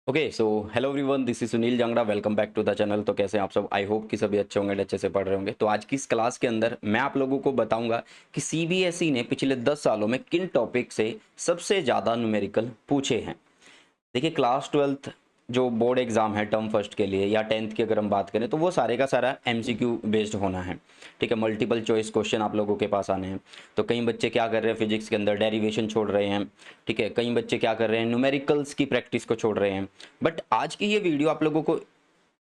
Okay so hello everyone, this is Sunil Jangra. Welcome back to the channel. तो कैसे हैं आप सब? आई होप कि सभी अच्छे होंगे, अच्छे से पढ़ रहे होंगे। तो आज की इस क्लास के अंदर मैं आप लोगों को बताऊंगा कि सीबीएसई ने पिछले 10 सालों में किन टॉपिक से सबसे ज़्यादा न्यूमेरिकल पूछे हैं। देखिए, क्लास 12th जो बोर्ड एग्जाम है टर्म फर्स्ट के लिए या 10th की अगर हम बात करें तो वो सारे का सारा एमसीक्यू बेस्ड होना है। ठीक है, मल्टीपल चॉइस क्वेश्चन आप लोगों के पास आने हैं। तो कई बच्चे क्या कर रहे हैं, फिजिक्स के अंदर डेरिवेशन छोड़ रहे हैं। ठीक है, कई बच्चे क्या कर रहे हैं, न्यूमेरिकल्स की प्रैक्टिस को छोड़ रहे हैं। बट आज की ये वीडियो आप लोगों को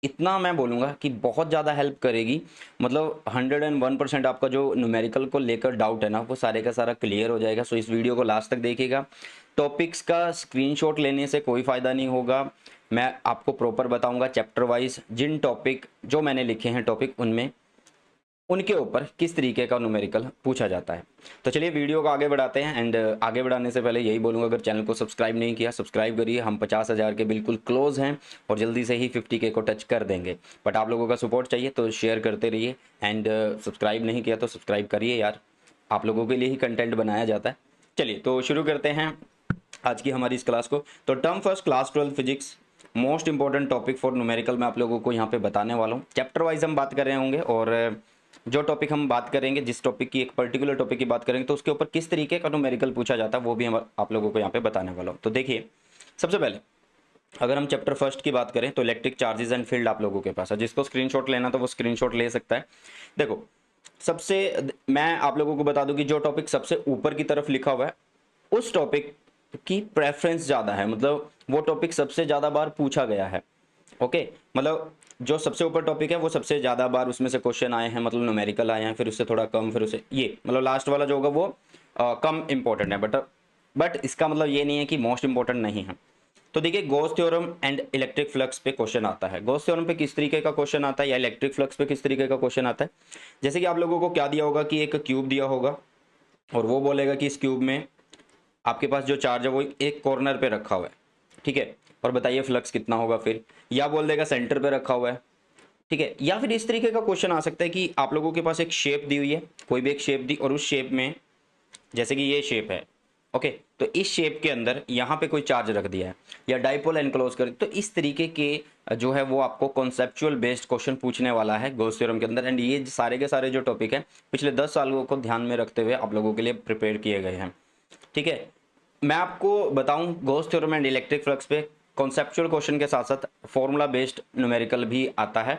इतना मैं बोलूँगा कि बहुत ज़्यादा हेल्प करेगी। मतलब 101% आपका जो न्यूमेरिकल को लेकर डाउट है ना, वो सारे का सारा क्लियर हो जाएगा। सो इस वीडियो को लास्ट तक देखिएगा। टॉपिक्स का स्क्रीनशॉट लेने से कोई फ़ायदा नहीं होगा। मैं आपको प्रॉपर बताऊंगा चैप्टर वाइज, जिन टॉपिक जो मैंने लिखे हैं टॉपिक, उनमें उनके ऊपर किस तरीके का न्यूमेरिकल पूछा जाता है। तो चलिए वीडियो को आगे बढ़ाते हैं। एंड आगे बढ़ाने से पहले यही बोलूँगा, अगर चैनल को सब्सक्राइब नहीं किया सब्सक्राइब करिए। हम 50,000 के बिल्कुल क्लोज हैं और जल्दी से ही 50K को टच कर देंगे। बट आप लोगों का सपोर्ट चाहिए तो शेयर करते रहिए। एंड सब्सक्राइब नहीं किया तो सब्सक्राइब करिए यार, आप लोगों के लिए ही कंटेंट बनाया जाता है। चलिए तो शुरू करते हैं आज की हमारी इस क्लास को। तो term first class 12 physics most important topic for numerical मैं आप लोगों को यहाँ पे बताने वाला हूँ। चैप्टर वाइज हम बात कर रहे होंगे और जो टॉपिक हम बात करेंगे, जिस टॉपिक की एक पर्टिकुलर टॉपिक की बात करेंगे तो उसके ऊपर किस तरीके का न्यूमेरिकल पूछा जाता है वो भी हम आप लोगों को यहाँ पे बताने वाला हूँ। तो देखिए, सबसे पहले अगर हम चैप्टर फर्स्ट की बात करें तो इलेक्ट्रिक चार्जेस एंड फील्ड आप लोगों के पास है। जिसको स्क्रीनशॉट लेना तो वो स्क्रीनशॉट ले सकता है। देखो, सबसे मैं आप लोगों को बता दूं कि जो टॉपिक सबसे ऊपर की तरफ लिखा हुआ है उस टॉपिक की प्रेफरेंस ज़्यादा है। मतलब वो टॉपिक सबसे ज़्यादा बार पूछा गया है। ओके, मतलब जो सबसे ऊपर टॉपिक है वो सबसे ज़्यादा बार उसमें से क्वेश्चन आए हैं, मतलब न्यूमेरिकल आए हैं। फिर उससे थोड़ा कम, फिर उससे ये मतलब लास्ट वाला जो होगा वो कम इंपॉर्टेंट है। बट इसका मतलब ये नहीं है कि मोस्ट इंपॉर्टेंट नहीं है। तो देखिए, Gauss theorem and electric flux पे क्वेश्चन आता है। गॉस थ्योरम पे किस तरीके का क्वेश्चन आता है या इलेक्ट्रिक फ्लक्स पे किस तरीके का क्वेश्चन आता है। जैसे कि आप लोगों को क्या दिया होगा कि एक क्यूब दिया होगा और वो बोलेगा कि इस क्यूब में आपके पास जो चार्ज है वो एक कॉर्नर पे रखा हुआ है। ठीक है, और बताइए फ्लक्स कितना होगा। फिर या बोल देगा सेंटर पे रखा हुआ है। ठीक है, या फिर इस तरीके का क्वेश्चन आ सकता है कि आप लोगों के पास एक शेप दी हुई है, कोई भी एक शेप दी, और उस शेप में जैसे कि ये शेप है। ओके, तो इस शेप के अंदर यहाँ पे कोई चार्ज रख दिया है या डाइपोल एनक्लोज कर, तो इस तरीके के जो है वो आपको कॉन्सेप्चुअल बेस्ड क्वेश्चन पूछने वाला है गॉस थ्योरम के अंदर। एंड ये सारे के सारे जो टॉपिक है पिछले 10 सालों को ध्यान में रखते हुए आप लोगों के लिए प्रिपेयर किए गए हैं। ठीक है, मैं आपको बताऊं Gauss theorem and electric flux पे कॉन्सेप्चुअल क्वेश्चन के साथ साथ फॉर्मूला बेस्ड न्यूमेरिकल भी आता है।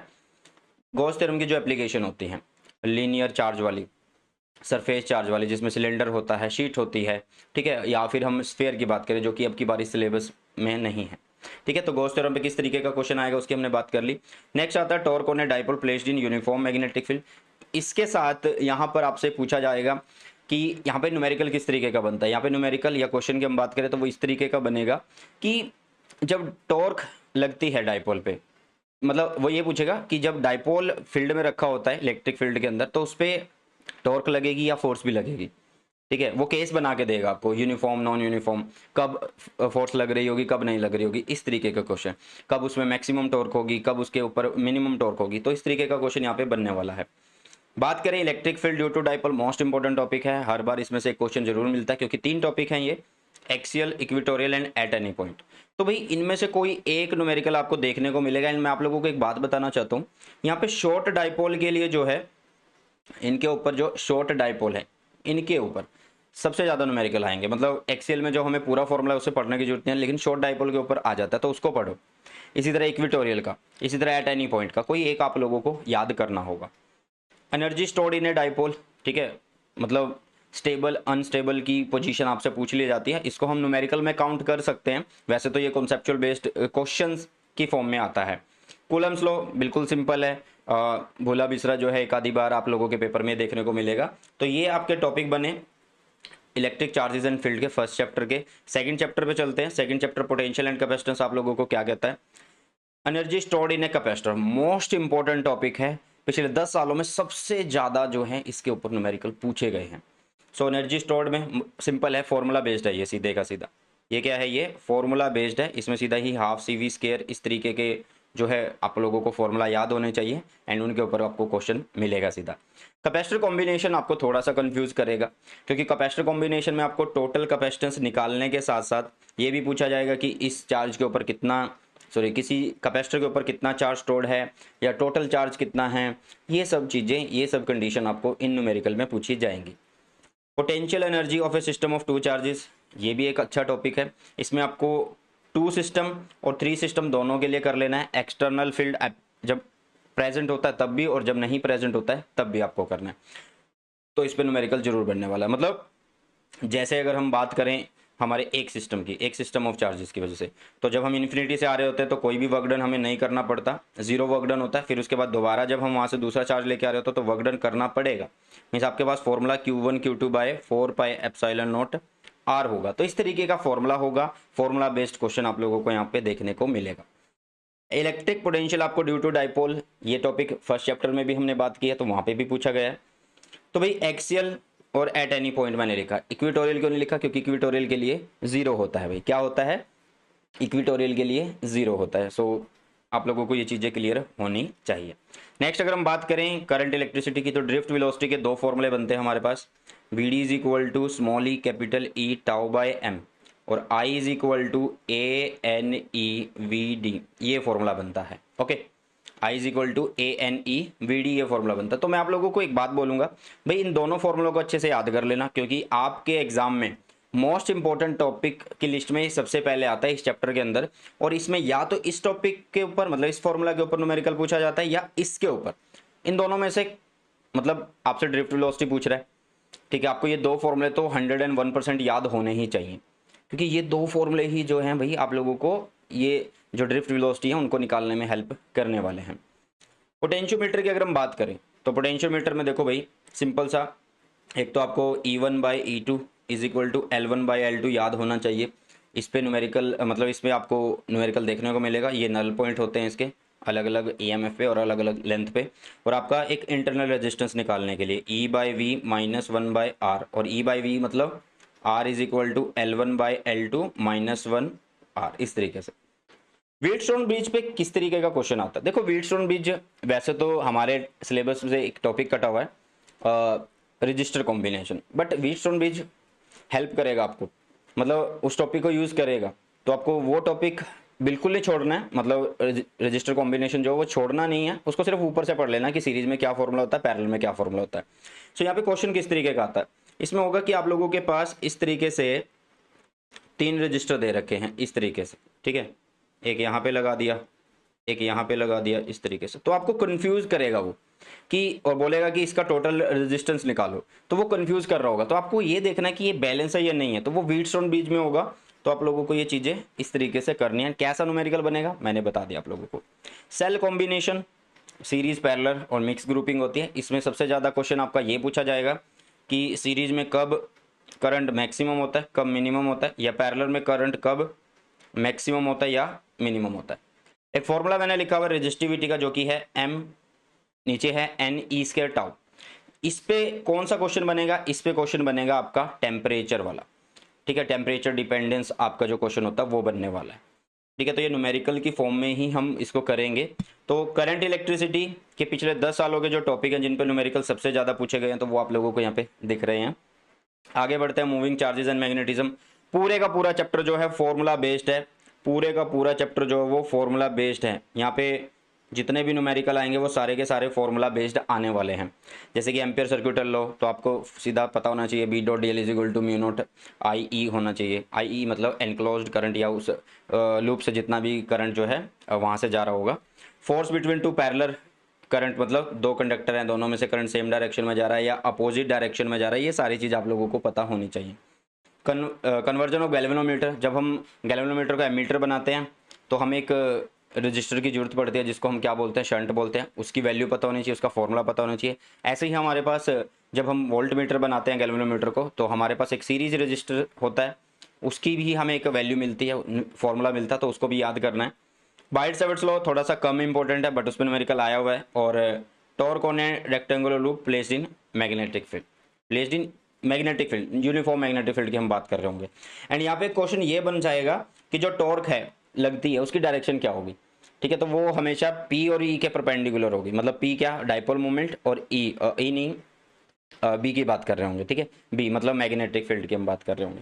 गॉस थ्योरम की जो एप्लीकेशन होती है लीनियर चार्ज वाली, सरफेस चार्ज वाली, जिसमें सिलेंडर होता है, शीट होती है। ठीक है, या फिर हम स्फीयर की बात करें जो कि अब की बार सिलेबस में नहीं है। ठीक है, तो गॉस थ्योरम पे किस तरीके का क्वेश्चन आएगा उसकी हमने बात कर ली। नेक्स्ट आता है torque on a dipole placed in uniform magnetic field. इसके साथ यहाँ पर आपसे पूछा जाएगा कि यहाँ पे न्यूमेरिकल किस तरीके का बनता है। यहाँ पे न्यूमेरिकल या क्वेश्चन की हम बात करें तो वो इस तरीके का बनेगा कि जब टॉर्क लगती है डाइपोल पे, मतलब वो ये पूछेगा कि जब डाइपोल फील्ड में रखा होता है इलेक्ट्रिक फील्ड के अंदर तो उस पर टॉर्क लगेगी या फोर्स भी लगेगी। ठीक है, वो केस बना के देगा आपको, यूनिफॉर्म नॉन यूनिफॉर्म, कब फोर्स लग रही होगी कब नहीं लग रही होगी, इस तरीके का क्वेश्चन। कब उसमें मैक्सिमम टॉर्क होगी, कब उसके ऊपर मिनिमम टॉर्क होगी, तो इस तरीके का क्वेश्चन यहाँ पे बनने वाला है। बात करें electric field due to dipole, most important topic है। हर बार इसमें से एक क्वेश्चन जरूर मिलता है क्योंकि 3 टॉपिक हैं ये, axial, equatorial and at any point. तो भाई इनमें से कोई एक न्यूमेरिकल आपको देखने को मिलेगा। एंड मैं आप लोगों को एक बात बताना चाहता हूँ, यहाँ पे शॉर्ट डाइपोल के लिए जो है, इनके ऊपर जो शॉर्ट डाइपोल है इनके ऊपर सबसे ज़्यादा न्यूमेरिकल आएंगे। मतलब एक्सेल में जो हमें पूरा फॉर्मूला है उसे पढ़ने की जरूरत नहीं है, लेकिन शॉर्ट डाइपोल के ऊपर आ जाता है तो उसको पढ़ो। इसी तरह इक्वेटोरियल का, इसी तरह एट एनी पॉइंट का कोई एक आप लोगों को याद करना होगा। Energy stored in a dipole, ठीक है, मतलब स्टेबल अनस्टेबल की पोजीशन आपसे पूछ ली जाती है, इसको हम न्यूमेरिकल में काउंट कर सकते हैं। वैसे तो ये कॉन्सेप्चुअल बेस्ड क्वेश्चंस की फॉर्म में आता है। कूलम्स लॉ बिल्कुल सिंपल है, भूला बिसरा जो है एक आधी बार आप लोगों के पेपर में देखने को मिलेगा। तो ये आपके टॉपिक बने इलेक्ट्रिक चार्जेस एंड फील्ड के फर्स्ट चैप्टर के। सेकंड चैप्टर पे चलते हैं। Second chapter potential and capacitance आप लोगों को क्या कहता है। Energy stored in a capacitor most important topic है, पिछले 10 सालों में सबसे ज़्यादा जो है इसके ऊपर न्यूमेरिकल पूछे गए हैं। सो एनर्जी स्टोर्ड में सिंपल है, फॉर्मूला बेस्ड है ये सीधे का सीधा। ये क्या है, ये फॉर्मूला बेस्ड है। इसमें सीधा ही हाफ सी वी स्केयर इस तरीके के जो है आप लोगों को फॉर्मूला याद होने चाहिए एंड उनके ऊपर आपको क्वेश्चन मिलेगा सीधा। कैपेसिटर कॉम्बिनेशन आपको थोड़ा सा कंफ्यूज करेगा क्योंकि कैपेसिटर कॉम्बिनेशन में आपको टोटल कैपेसिटेंस निकालने के साथ साथ ये भी पूछा जाएगा कि इस चार्ज के ऊपर कितना सॉरी किसी कैपेसिटर के ऊपर कितना चार्ज स्टोर्ड है या टोटल चार्ज कितना है, ये सब चीज़ें, ये सब कंडीशन आपको इन न्यूमेरिकल में पूछी जाएंगी। Potential energy of A system of two charges, ये भी एक अच्छा टॉपिक है। इसमें आपको 2 सिस्टम और 3 सिस्टम दोनों के लिए कर लेना है। एक्सटर्नल फील्ड जब प्रेजेंट होता है तब भी, और जब नहीं प्रेजेंट होता है तब भी आपको करना है। तो इस पे न्यूमेरिकल जरूर बनने वाला है। मतलब जैसे अगर हम बात करें हमारे एक सिस्टम की, एक सिस्टम ऑफ चार्जेस की वजह से, तो जब हम इन्फिनिटी से आ रहे होते हैं तो कोई भी वर्क डन हमें नहीं करना पड़ता, जीरो वर्क डन होता है। फिर उसके बाद दोबारा जब हम वहाँ से दूसरा चार्ज लेके आ रहे होते हैं तो वर्क डन करना पड़ेगा। मीन्स आपके पास formula Q1 Q2 by 4 pi epsilon not R होगा। तो इस तरीके का फॉर्मूला होगा। फॉर्मूला बेस्ड क्वेश्चन आप लोगों को यहाँ पे देखने को मिलेगा। इलेक्ट्रिक पोटेंशियल आपको ड्यू टू डाइपोल, ये टॉपिक फर्स्ट चैप्टर में भी हमने बात की है, तो वहाँ पे भी पूछा गया है। तो भाई एक्सियल और एट एनी पॉइंट मैंने लिखा, इक्वेटोरियल क्यों नहीं लिखा, क्योंकि इक्वेटोरियल के लिए जीरो होता है। भाई क्या होता है, इक्वेटोरियल के लिए जीरो होता है। सो आप लोगों को ये चीज़ें क्लियर होनी चाहिए। नेक्स्ट अगर हम बात करें करंट इलेक्ट्रिसिटी की, तो ड्रिफ्ट वेलोसिटी के 2 फॉर्मूले बनते हैं हमारे पास। V D is equal to small e capital E tau by M, और I is equal to A N E V D, ये फॉर्मूला बनता है। Okay, I is equal to A N E V D, ये फॉर्मूला बनता है। तो मैं आप लोगों को एक बात बोलूंगा, भाई इन दोनों फॉर्मूलों को अच्छे से याद कर लेना, क्योंकि आपके एग्जाम में मोस्ट इंपॉर्टेंट टॉपिक की लिस्ट में सबसे पहले आता है इस चैप्टर के अंदर। और इसमें या तो इस टॉपिक के ऊपर, मतलब इस फॉर्मूला के ऊपर न्यूमेरिकल पूछा जाता है, या इसके ऊपर, इन दोनों में से मतलब आपसे ड्रिफ्ट वेलोसिटी पूछ रहा है। ठीक है, आपको ये 2 फॉर्मूले तो 101% याद होने ही चाहिए, क्योंकि ये 2 फॉर्मूले ही जो हैं भाई आप लोगों को ये जो ड्रिफ्ट वेलोसिटी है उनको निकालने में हेल्प करने वाले हैं। पोटेंशियोमीटर की अगर हम बात करें, तो पोटेंशियोमीटर में देखो भाई सिंपल सा, एक तो आपको E1 by E2 is equal to L1 by L2 याद होना चाहिए। इस पे न्यूमेरिकल, मतलब इसमें आपको न्यूमेरिकल देखने को मिलेगा। ये नल पॉइंट होते हैं इसके अलग अलग EMF पे और अलग अलग लेंथ पे। और आपका एक इंटरनल रेजिस्टेंस निकालने के लिए E by V minus 1 by R, और E बाई वी मतलब R is equal to L1 by L2 minus 1 R, इस तरीके से। व्हीटस्टोन ब्रिज पे किस तरीके का क्वेश्चन आता है, देखो व्हीटस्टोन ब्रिज वैसे तो हमारे सिलेबस से एक टॉपिक कटा हुआ है register combination, but Wheatstone bridge help करेगा आपको, मतलब उस टॉपिक को यूज करेगा। तो आपको वो टॉपिक बिल्कुल नहीं छोड़ना है, मतलब रजिस्टर कॉम्बिनेशन जो वो छोड़ना नहीं है, उसको सिर्फ ऊपर से पढ़ लेना कि सीरीज में क्या फॉर्मूला होता है, पैरेलल में क्या फॉर्मूला होता है। सो यहाँ पे क्वेश्चन किस तरीके का आता है, इसमें होगा कि आप लोगों के पास इस तरीके से 3 रजिस्टर दे रखे हैं इस तरीके से, ठीक है, एक यहाँ पे लगा दिया, एक यहाँ पे लगा दिया, इस तरीके से। तो आपको कंफ्यूज करेगा वो कि, और बोलेगा कि इसका टोटल रेजिस्टेंस निकालो, तो वो कंफ्यूज कर रहा होगा। तो आपको ये देखना है कि ये बैलेंस है या नहीं है, तो वो व्हीटस्टोन ब्रिज में होगा। तो आप लोगों को ये चीजें इस तरीके से करनी है। कैसा न्यूमेरिकल बनेगा मैंने बता दिया आप लोगों को। सेल कॉम्बिनेशन, सीरीज, पैरेलल और मिक्स ग्रुपिंग होती है। इसमें सबसे ज्यादा क्वेश्चन आपका ये पूछा जाएगा कि सीरीज में कब करंट मैक्सिमम होता है, कब मिनिमम होता है, या पैरेलल में करंट कब मैक्सिमम होता है या मिनिमम होता है। एक फॉर्मूला मैंने लिखा हुआ रेजिस्टिविटी का, जो कि है M, नीचे है NE² टाउ। इस पे कौन सा क्वेश्चन बनेगा, इस पे क्वेश्चन बनेगा आपका टेम्परेचर वाला, ठीक है, टेम्परेचर डिपेंडेंस आपका जो क्वेश्चन होता है वो बनने वाला है। ठीक है, तो ये न्यूमेरिकल की फॉर्म में ही हम इसको करेंगे। तो करंट इलेक्ट्रिसिटी के पिछले 10 सालों के जो टॉपिक हैं जिन पे न्यूमेरिकल सबसे ज़्यादा पूछे गए हैं, तो वो आप लोगों को यहाँ पे दिख रहे हैं। आगे बढ़ते हैं, मूविंग चार्जेस एंड मैग्नेटिज्म। पूरे का पूरा चैप्टर जो है फॉर्मूला बेस्ड है, पूरे का पूरा चैप्टर जो है वो फॉर्मूला बेस्ड है। यहाँ पे जितने भी न्यूमेरिकल आएंगे वो सारे के सारे फॉर्मूला बेस्ड आने वाले हैं। जैसे कि एम्पियर सर्क्यूटल लॉ, तो आपको सीधा पता होना चाहिए B dot D L is equal to mu not I E होना चाहिए। आई ई मतलब एनक्लोज्ड करंट, या उस लूप से जितना भी करंट जो है वहाँ से जा रहा होगा। Force between two parallel current, मतलब 2 कंडक्टर हैं, दोनों में से करंट सेम डायरेक्शन में जा रहा है या अपोजिट डायरेक्शन में जा रहा है, ये सारी चीज़ आप लोगों को पता होनी चाहिए। कन्वर्जन ऑफ गैल्वेनोमीटर, जब हम गैल्वेनोमीटर को एमीटर बनाते हैं तो हमें एक रजिस्टर की जरूरत पड़ती है जिसको हम क्या बोलते हैं, शंट बोलते हैं। उसकी वैल्यू पता होनी चाहिए, उसका फॉर्मूला पता होना चाहिए। ऐसे ही हमारे पास जब हम वोल्ट मीटर बनाते हैं गैल्वेनोमीटर को, तो हमारे पास एक सीरीज रजिस्टर होता है, उसकी भी हमें एक वैल्यू मिलती है, फॉर्मूला मिलता है, तो उसको भी याद करना है। बाइट-सेवर्ट्स लॉ थोड़ा सा कम इंपॉर्टेंट है, बट उसमें न्यूमेरिकल आया हुआ है। और torque on A rectangular loop placed in magnetic field, placed in magnetic field, uniform magnetic field की हम बात कर रहे होंगे। एंड यहाँ पे क्वेश्चन ये बन जाएगा कि जो टॉर्क है लगती है उसकी डायरेक्शन क्या होगी, ठीक है, तो वो हमेशा P और E के परपेंडिकुलर होगी। मतलब P क्या, डाइपोल मोमेंट, और E नहीं B की बात कर रहे होंगे, ठीक है, B मतलब मैग्नेटिक फील्ड की हम बात कर रहे होंगे।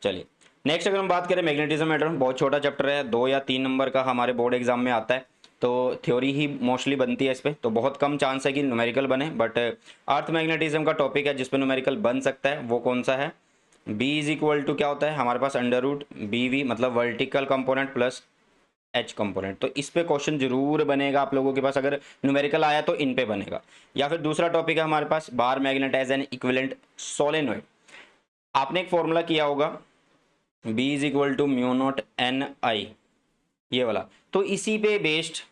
चलिए, नेक्स्ट अगर हम बात करें मैग्नेटिज्म एटम, बहुत छोटा चैप्टर है, 2 या 3 नंबर का हमारे बोर्ड एग्जाम में आता है, तो थ्योरी ही मोस्टली बनती है इस पर, तो बहुत कम चांस है कि न्यूमेरिकल बने, बट अर्थ मैग्नेटिज्म का टॉपिक है जिसपे न्यूमेरिकल बन सकता है। वो कौन सा है? बी इज इक्वल टू क्या होता है हमारे पास, अंडर रूट बी वी, मतलब vertical component plus H component. तो इस पे क्वेश्चन जरूर बनेगा आप लोगों के पास, अगर न्यूमेरिकल आया तो इन पे बनेगा। या फिर दूसरा टॉपिक है हमारे पास bar magnet as an equivalent solenoid. आपने एक फॉर्मूला किया होगा, B is equal to mu not N I, ये वाला। तो इसी पे बेस्ड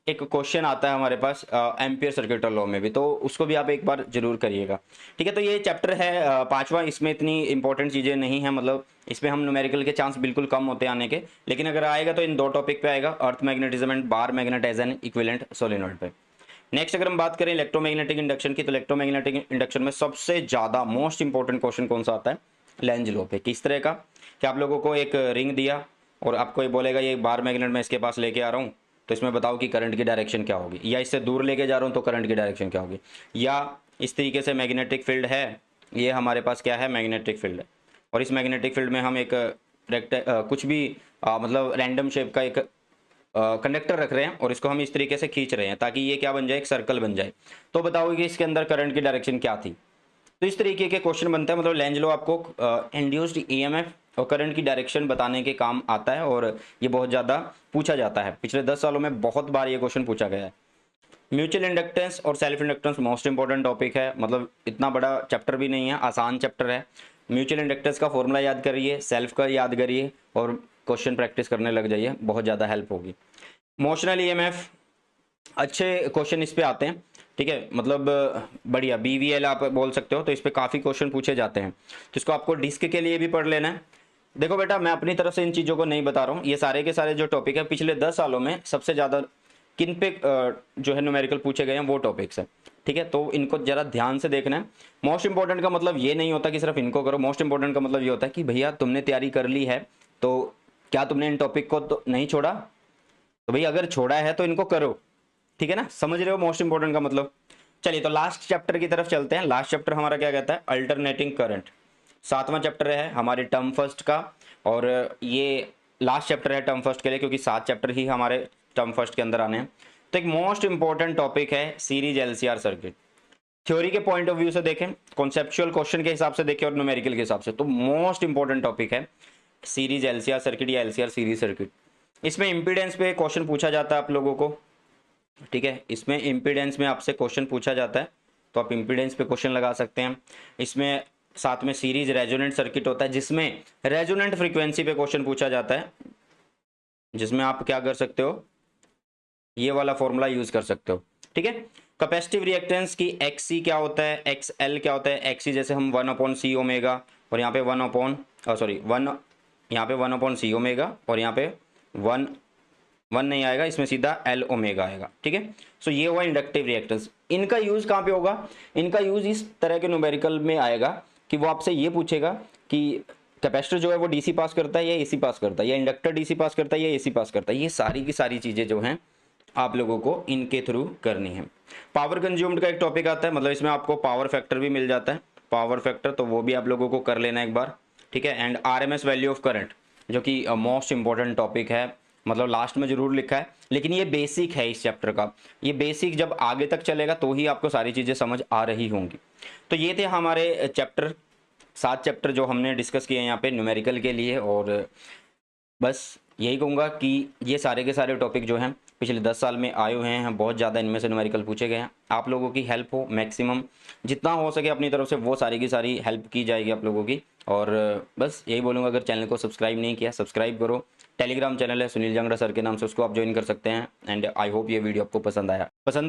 एक क्वेश्चन आता है हमारे पास एम्पियर सर्किट लॉ में भी, तो उसको भी आप एक बार जरूर करिएगा। ठीक है, तो ये चैप्टर है पांचवा, इसमें इतनी इंपॉर्टेंट चीज़ें नहीं है, मतलब इसमें हम न्यूमेरिकल के चांस बिल्कुल कम होते आने के, लेकिन अगर आएगा तो इन 2 टॉपिक पे आएगा, earth magnetism and bar magnet as an equivalent solenoid पे। नेक्स्ट अगर हम बात करें इलेक्ट्रोमैग्नेटिक इंडक्शन की, तो इलेक्ट्रोमैग्नेटिक इंडक्शन में सबसे ज़्यादा मोस्ट इंपॉर्टेंट क्वेश्चन कौन सा आता है? लेंज लॉ पे। किस तरह का कि आप लोगों को एक रिंग दिया और आपको ये बोलेगा ये बार मैग्नेट मैं इसके पास लेके आ रहा हूँ, तो इसमें बताओ कि करंट की डायरेक्शन क्या होगी, या इससे दूर लेके जा रहा हूँ तो करंट की डायरेक्शन क्या होगी, या इस तरीके से मैग्नेटिक फील्ड है, ये हमारे पास क्या है? मैग्नेटिक फील्ड है, और इस मैग्नेटिक फील्ड में हम एक कुछ भी मतलब रैंडम शेप का एक कंडक्टर रख रहे हैं और इसको हम इस तरीके से खींच रहे हैं ताकि ये क्या बन जाए? एक सर्कल बन जाए। तो बताओ कि इसके अंदर करंट की डायरेक्शन क्या थी? तो इस तरीके के क्वेश्चन बनते हैं, मतलब लेंज लॉ आपको इंड्यूस्ड ईएमएफ और करंट की डायरेक्शन बताने के काम आता है, और ये बहुत ज़्यादा पूछा जाता है। पिछले 10 सालों में बहुत बार ये क्वेश्चन पूछा गया है। म्यूचुअल इंडक्टेंस और self inductance most important topic है, मतलब इतना बड़ा चैप्टर भी नहीं है, आसान चैप्टर है। म्यूचुअल इंडक्टेंस का फॉर्मूला याद करिए, सेल्फ का याद करिए और क्वेश्चन प्रैक्टिस करने लग जाइए, बहुत ज़्यादा हेल्प होगी। मोशनल ईएमएफ, अच्छे क्वेश्चन इस पे आते हैं। ठीक है, मतलब बढ़िया बीवीएल आप बोल सकते हो, तो इस पे काफ़ी क्वेश्चन पूछे जाते हैं, तो इसको आपको डिस्क के लिए भी पढ़ लेना है। देखो बेटा, मैं अपनी तरफ से इन चीज़ों को नहीं बता रहा हूँ, ये सारे के सारे जो टॉपिक है पिछले 10 सालों में सबसे ज़्यादा किन पे जो है न्यूमेरिकल पूछे गए हैं वो टॉपिक्स है। ठीक है, तो इनको ज़रा ध्यान से देखना है। मोस्ट इंपॉर्टेंट का मतलब ये नहीं होता कि सिर्फ इनको करो, मोस्ट इंपॉर्टेंट का मतलब ये होता है कि भैया तुमने तैयारी कर ली है, तो क्या तुमने इन टॉपिक को तो नहीं छोड़ा? तो भाई अगर छोड़ा है तो इनको करो। ठीक है ना, समझ रहे हो मोस्ट इंपॉर्टेंट का मतलब? चलिए तो लास्ट चैप्टर की तरफ चलते हैं। लास्ट चैप्टर हमारा क्या कहता है? Alternating current. 7वां चैप्टर है हमारे टर्म फर्स्ट का, और ये लास्ट चैप्टर है टर्म फर्स्ट के लिए, क्योंकि 7 चैप्टर ही हमारे टर्म फर्स्ट के अंदर आने हैं। तो एक मोस्ट इंपॉर्टेंट टॉपिक है सीरीज एलसीआर सर्किट। थ्योरी के पॉइंट ऑफ व्यू से देखें, कॉन्सेप्चुअल क्वेश्चन के हिसाब से देखें और न्यूमेरिकल के हिसाब से, तो मोस्ट इंपॉर्टेंट टॉपिक है सीरीज एलसीआर सर्किट या एलसीआर सीरीज सर्किट। इसमें इंपीडेंस पे क्वेश्चन पूछा जाता है आप लोगों को। ठीक है, इसमें इंपीडेंस में आपसे क्वेश्चन पूछा जाता है, तो आप इंपीडेंस पे क्वेश्चन लगा सकते हैं। इसमें साथ में सीरीज रेजोनेंट सर्किट होता है, जिसमें रेजोनेंट फ्रीक्वेंसी पे क्वेश्चन पूछा जाता है, जिसमें आप क्या कर सकते हो? ये वाला फॉर्मूला यूज कर सकते हो। ठीक है, कैपेसिटिव रिएक्टेंस की एक्सी क्या होता है, एक्सएल क्या होता है? एक्सी जैसे हम 1/c ओमेगा, और यहाँ पे 1 यहाँ पे 1/c ओमेगा, और यहाँ पे 1 नहीं आएगा, इसमें सीधा एल ओमेगा आएगा। ठीक है, सो ये हुआ इंडक्टिव रिएक्टेंस। इनका यूज कहाँ पे होगा? इनका यूज इस तरह के न्यूमेरिकल में आएगा कि वो आपसे ये पूछेगा कि कैपेसिटर जो है वो डीसी पास करता है या एसी पास करता है, या इंडक्टर डीसी पास करता है या एसी पास करता है। ये सारी की सारी चीज़ें जो हैं आप लोगों को इनके थ्रू करनी है। पावर कंज्यूम्ड का एक टॉपिक आता है, मतलब इसमें आपको पावर फैक्टर भी मिल जाता है, पावर फैक्टर, तो वो भी आप लोगों को कर लेना एक बार। ठीक है, and RMS value of current, जो कि मोस्ट इंपॉर्टेंट टॉपिक है, मतलब लास्ट में जरूर लिखा है, लेकिन ये बेसिक है इस चैप्टर का। ये बेसिक जब आगे तक चलेगा तो ही आपको सारी चीज़ें समझ आ रही होंगी। तो ये थे हमारे चैप्टर, 7 चैप्टर जो हमने डिस्कस किए यहाँ पे न्यूमेरिकल के लिए। और बस यही कहूँगा कि ये सारे के सारे टॉपिक जो हैं पिछले 10 साल में आए हुए हैं, बहुत ज़्यादा इनमें से न्यूमेरिकल पूछे गए हैं। आप लोगों की हेल्प हो, मैक्सिमम जितना हो सके अपनी तरफ से वो सारी की सारी हेल्प की जाएगी आप लोगों की। और बस यही बोलूँगा, अगर चैनल को सब्सक्राइब नहीं किया सब्सक्राइब करो। टेलीग्राम चैनल है सुनील जंगड़ा सर के नाम से, उसको आप ज्वाइन कर सकते हैं। एंड आई होप ये वीडियो आपको पसंद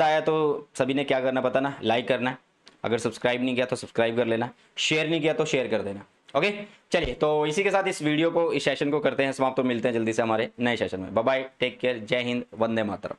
आया तो सभी ने क्या करना पता ना, लाइक करना है। अगर सब्सक्राइब नहीं किया तो सब्सक्राइब कर लेना, शेयर नहीं किया तो शेयर कर देना। ओके, चलिए तो इसी के साथ इस वीडियो को, इस सेशन को करते हैं समाप्त। तो मिलते हैं जल्दी से हमारे नए सेशन में। बाय बाय, टेक केयर, जय हिंद, वंदे मातरम।